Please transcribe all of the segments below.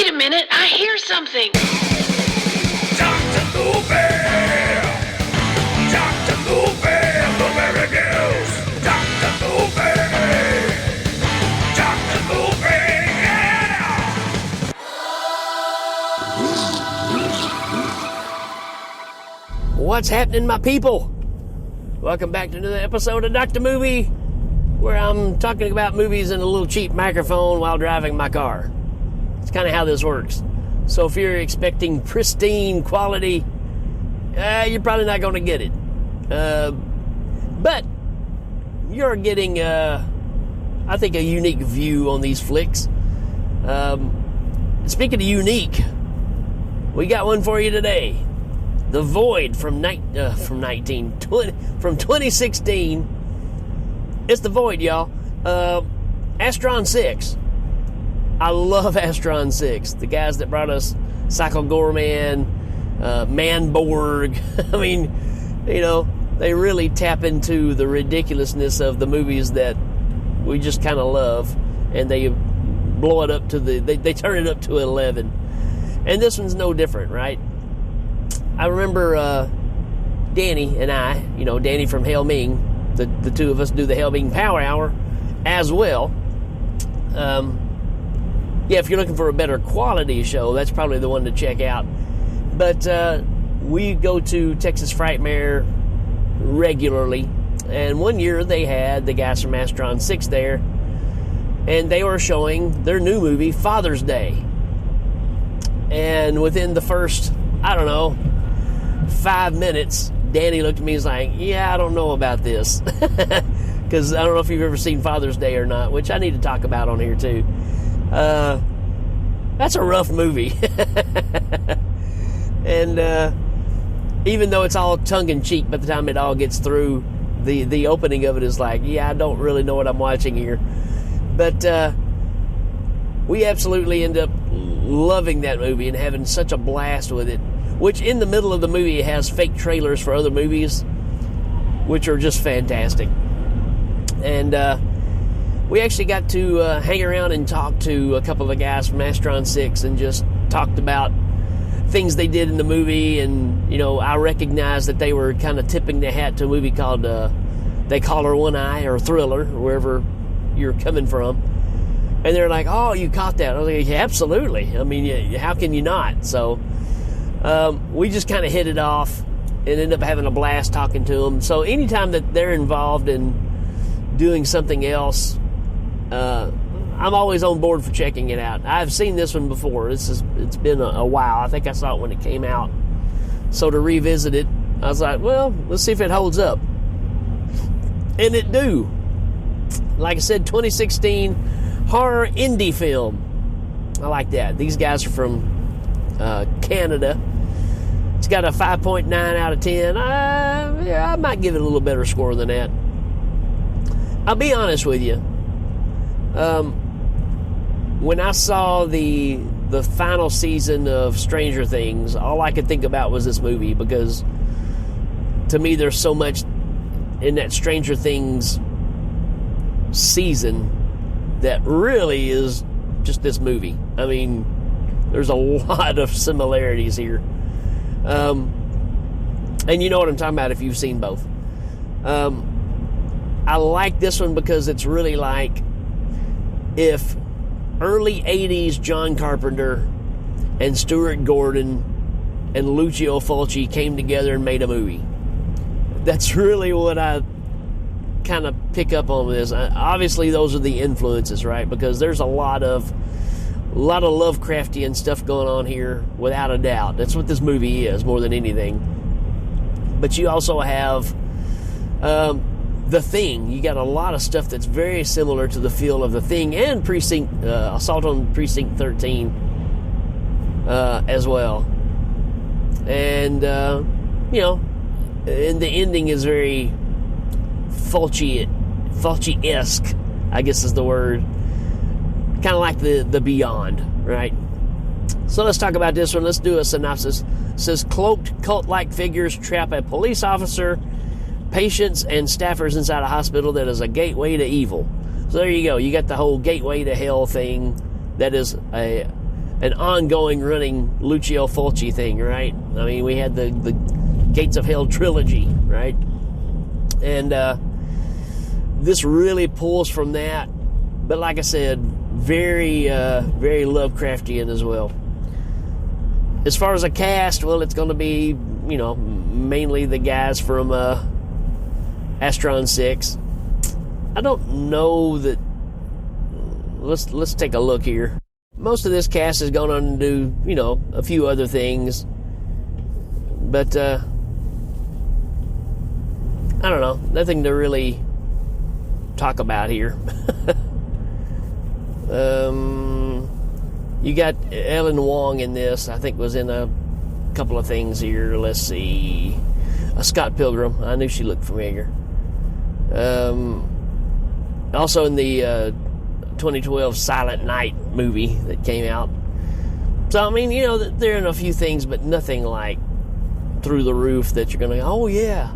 Wait a minute, I hear something. Dr. Movie! Dr. Movie! Blueberry News! Dr. Movie! Dr. Movie! Yeah! What's happening, my people? Welcome back to another episode of Dr. Movie, where I'm talking about movies in a little cheap microphone while driving my car. It's kind of how this works. So if you're expecting pristine quality, you're probably not going to get it. But you're getting, I think, a unique view on these flicks. Speaking of unique, we got one for you today. The Void from 2016. It's The Void, y'all. Astron 6. I love Astron 6. The guys that brought us Cycle Gorman, Manborg. I mean, you know, they really tap into the ridiculousness of the movies that we just kind of love, and they blow it up to they turn it up to 11. And this one's no different, right? I remember Danny and I, you know, Danny from Hail Ming, the two of us do the Hail Ming Power Hour as well. Yeah, if you're looking for a better quality show, that's probably the one to check out. But we go to Texas Frightmare regularly, and one year they had the guys from Astron 6 there, and they were showing their new movie, Father's Day. And within the first, I don't know, 5 minutes, Danny looked at me and was like, yeah, I don't know about this. Because I don't know if you've ever seen Father's Day or not, which I need to talk about on here too. That's a rough movie. And even though it's all tongue-in-cheek by the time it all gets through, the opening of it is like, yeah, I don't really know what I'm watching here. But we absolutely end up loving that movie and having such a blast with it, which in the middle of the movie has fake trailers for other movies, which are just fantastic. And we actually got to hang around and talk to a couple of the guys from Astron 6 and just talked about things they did in the movie. And, you know, I recognized that they were kind of tipping the hat to a movie called They Call Her One Eye, or Thriller, or wherever you're coming from. And they're like, oh, you caught that. I was like, yeah, absolutely. I mean, how can you not? So we just kind of hit it off and ended up having a blast talking to them. So anytime that they're involved in doing something else, I'm always on board for checking it out. I've seen this one before. It's been a while. I think I saw it when it came out. So to revisit it, I was like, well, let's see if it holds up. And it do. Like I said, 2016 horror indie film. I like that. These guys are from Canada. It's got a 5.9 out of 10. I might give it a little better score than that. I'll be honest with you. When I saw the final season of Stranger Things, all I could think about was this movie, because to me there's so much in that Stranger Things season that really is just this movie. I mean, there's a lot of similarities here. And you know what I'm talking about if you've seen both. I like this one because it's really like if early 80s John Carpenter and Stuart Gordon and Lucio Fulci came together and made a movie. That's really what I kind of pick up on this. Obviously, those are the influences, right? Because there's a lot of Lovecraftian stuff going on here, without a doubt. That's what this movie is, more than anything. But you also have The Thing. You got a lot of stuff that's very similar to the feel of The Thing and Assault on Precinct 13 as well. And, you know, and the ending is very Fulci-esque, I guess is the word. Kind of like the Beyond, right? So let's talk about this one. Let's do a synopsis. It says, cloaked cult-like figures trap a police officer, patients, and staffers inside a hospital that is a gateway to evil. So there you go. You got the whole gateway to hell thing. That is a an ongoing running Lucio Fulci thing, right? I mean, we had the Gates of Hell trilogy, right? And this really pulls from that, but like I said, very Lovecraftian as well. As far as a cast, well, it's going to be, mainly the guys from Astron 6. I don't know that. Let's take a look here. Most of this cast has gone on to do, a few other things, but I don't know, nothing to really talk about here. You got Ellen Wong in this. I think was in a couple of things here. Let's see, Scott Pilgrim. I knew she looked familiar. Also in the 2012 Silent Night movie that came out. So I mean, they're in a few things, but nothing like through the roof that you're gonna go, oh yeah.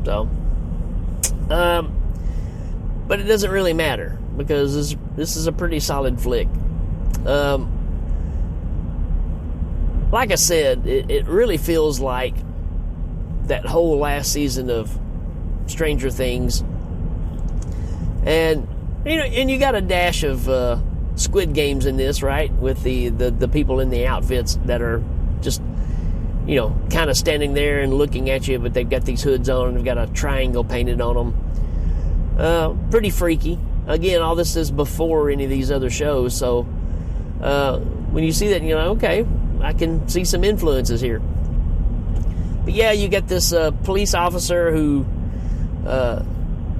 So, but it doesn't really matter because this is a pretty solid flick. Like I said, it really feels like that whole last season of Stranger Things, and you got a dash of Squid Games in this, right? With the people in the outfits that are just kind of standing there and looking at you, but they've got these hoods on and they've got a triangle painted on them. Pretty freaky. Again, all this is before any of these other shows, so when you see that, okay, I can see some influences here. But yeah, you get this police officer who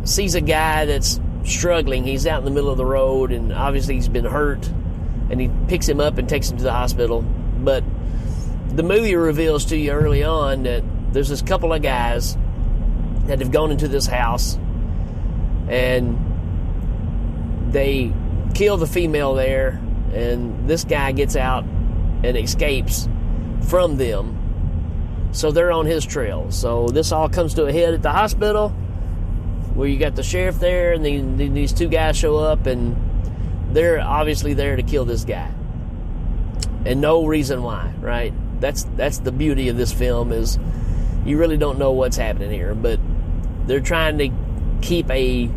sees a guy that's struggling. He's out in the middle of the road, and obviously he's been hurt, and he picks him up and takes him to the hospital. But the movie reveals to you early on that there's this couple of guys that have gone into this house, and they kill the female there, and this guy gets out and escapes from them. So they're on his trail. So this all comes to a head at the hospital, where you got the sheriff there, and these two guys show up, and they're obviously there to kill this guy, and no reason why, right? That's the beauty of this film, is you really don't know what's happening here, but they're trying to keep a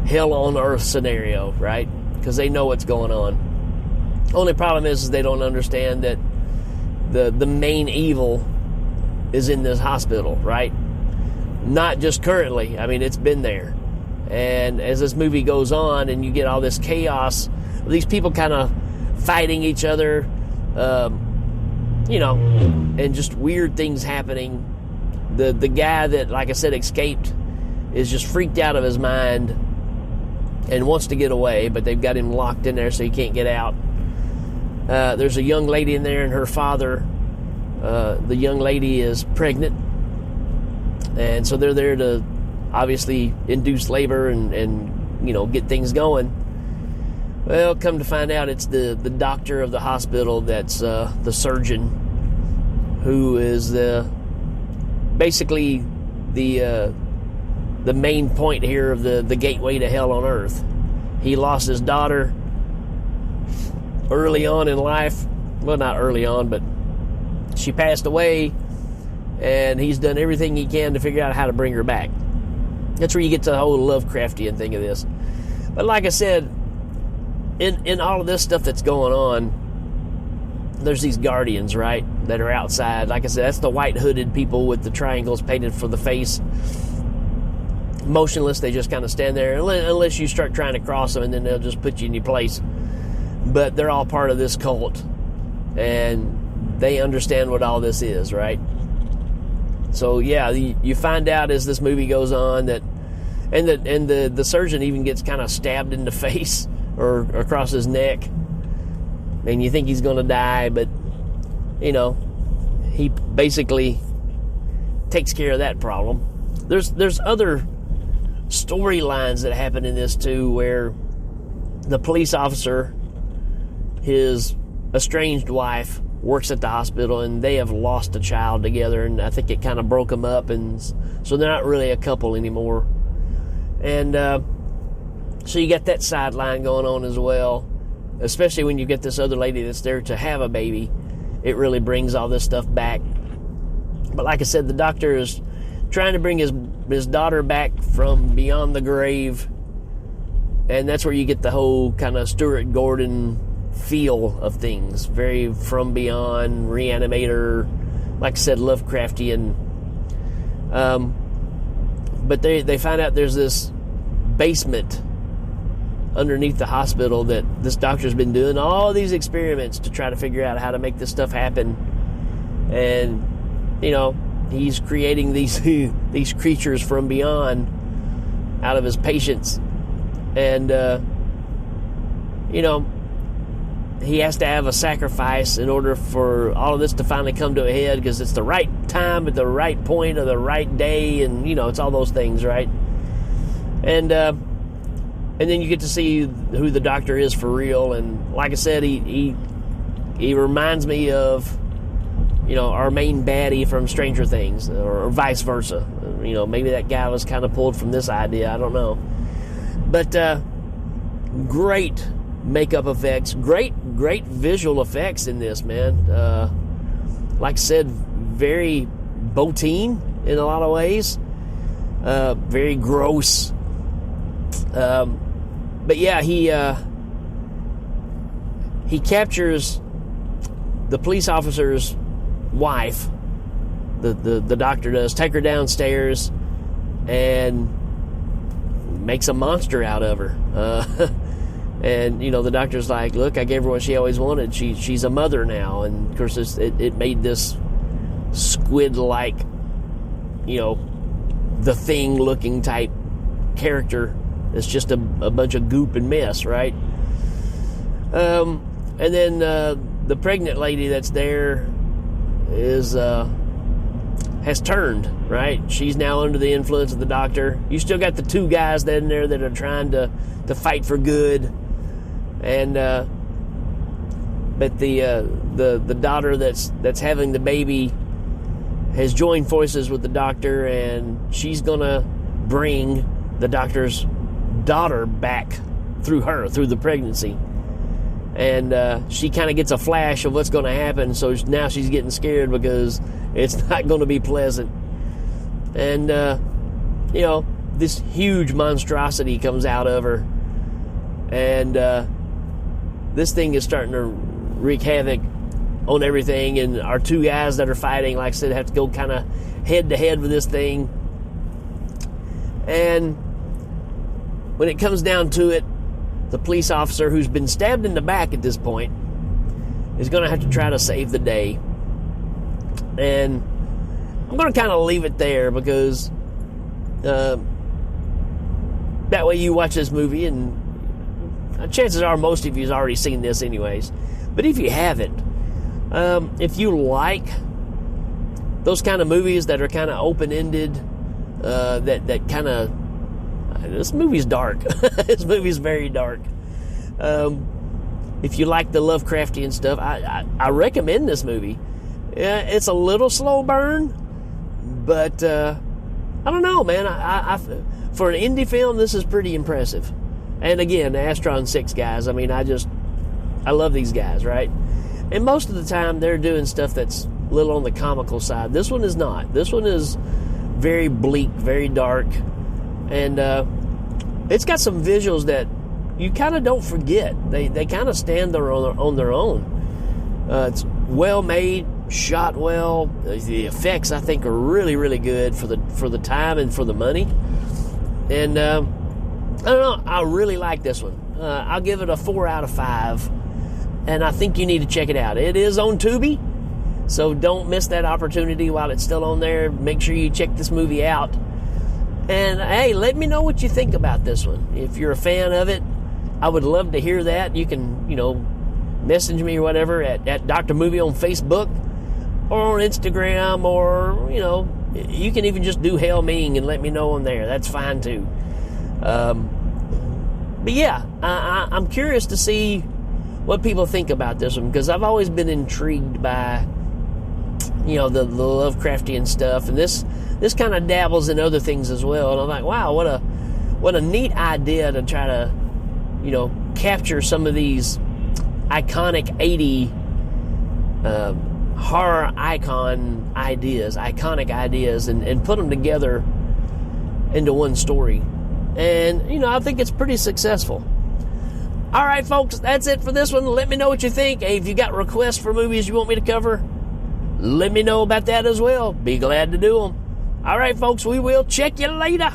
hell on earth scenario, right? Because they know what's going on. Only problem is they don't understand that the main evil is in this hospital, right? Not just currently. I mean, it's been there. And as this movie goes on and you get all this chaos, these people kind of fighting each other, and just weird things happening. The guy that, like I said, escaped is just freaked out of his mind and wants to get away, but they've got him locked in there so he can't get out. There's a young lady in there and her father. The young lady is pregnant, and so they're there to obviously induce labor and get things going. Well, come to find out, it's the doctor of the hospital that's the surgeon, who is basically the main point here of the gateway to hell on earth. He lost his daughter early on in life. Well, not early on, but she passed away, and he's done everything he can to figure out how to bring her back. That's where you get to the whole Lovecraftian thing of this. But like I said, in all of this stuff that's going on, there's these guardians, right, that are outside. Like I said, that's the white hooded people with the triangles painted for the face. Motionless, they just kind of stand there, unless you start trying to cross them, and then they'll just put you in your place. But they're all part of this cult, and they understand what all this is, right? So yeah, you find out as this movie goes on that, and the surgeon even gets kind of stabbed in the face or across his neck, and you think he's going to die, but he basically takes care of that problem. There's other storylines that happen in this too, where the police officer, his estranged wife, works at the hospital, and they have lost a child together, and I think it kind of broke them up, and so they're not really a couple anymore. And so you got that sideline going on as well. especially when you get this other lady that's there to have a baby, it really brings all this stuff back. But like I said, the doctor is trying to bring his daughter back from beyond the grave, and that's where you get the whole kind of Stuart Gordon feel of things. Very From Beyond, Reanimator, like I said, Lovecraftian. But they find out there's this basement underneath the hospital that this doctor's been doing all these experiments to try to figure out how to make this stuff happen. And, you know, he's creating these these creatures from beyond out of his patients. And, you know, he has to have a sacrifice in order for all of this to finally come to a head, because it's the right time at the right point of the right day, and, you know, it's all those things, right? And then you get to see who the doctor is for real. And like I said, he reminds me of, you know, our main baddie from Stranger Things, or vice versa. You know, maybe that guy was kind of pulled from this idea, I don't know. But great makeup effects, great visual effects in this, man. Like I said, very Botine in a lot of ways. Very gross. But yeah, he captures the police officer's wife. The doctor does take her downstairs and makes a monster out of her. And, you know, the doctor's like, look, I gave her what she always wanted. She's a mother now. And, of course, it made this squid-like, you know, The Thing-looking type character. It's just a bunch of goop and mess, right? And then the pregnant lady that's there has turned, right? She's now under the influence of the doctor. You still got the two guys in there that are trying to fight for good. And but the daughter that's having the baby has joined forces with the doctor, and she's gonna bring the doctor's daughter back through the pregnancy. And she kind of gets a flash of what's going to happen, so now she's getting scared because it's not going to be pleasant. And you know, this huge monstrosity comes out of her, and this thing is starting to wreak havoc on everything. And our two guys that are fighting, like I said, have to go kind of head to head with this thing. And when it comes down to it, the police officer, who's been stabbed in the back at this point, is going to have to try to save the day. And I'm going to kind of leave it there, because that way you watch this movie, and chances are most of you have already seen this anyways. But if you haven't, if you like those kind of movies that are kind of open-ended, that kind of... This movie's dark. This movie's very dark. If you like the Lovecraftian stuff, I recommend this movie. It's a little slow burn, but I don't know, man. I for an indie film, this is pretty impressive. And again, the Astron 6 guys, I mean, I love these guys, right? And most of the time, they're doing stuff that's a little on the comical side. This one is not. This one is very bleak, very dark. And it's got some visuals that you kind of don't forget. They kind of stand there on their own. It's well made, shot well. The effects, I think, are really, really good for the time and for the money. And I don't know, I really like this one. I'll give it a 4 out of 5. And I think you need to check it out. It is on Tubi, so don't miss that opportunity while it's still on there. Make sure you check this movie out. And, hey, let me know what you think about this one. If you're a fan of it, I would love to hear that. You can, you know, message me or whatever at Dr. Movie on Facebook or on Instagram, or, you know, you can even just do Hail Ming and let me know on there. That's fine, too. But, yeah, I'm curious to see what people think about this one, because I've always been intrigued by, you know, the Lovecraftian stuff, and this kind of dabbles in other things as well. And I'm like, wow, what a neat idea to try to, you know, capture some of these iconic 80 horror iconic ideas, and put them together into one story. And, you know, I think it's pretty successful. All right, folks, that's it for this one. Let me know what you think. Hey, if you got requests for movies you want me to cover, let me know about that as well. Be glad to do them. All right, folks, we will check you later.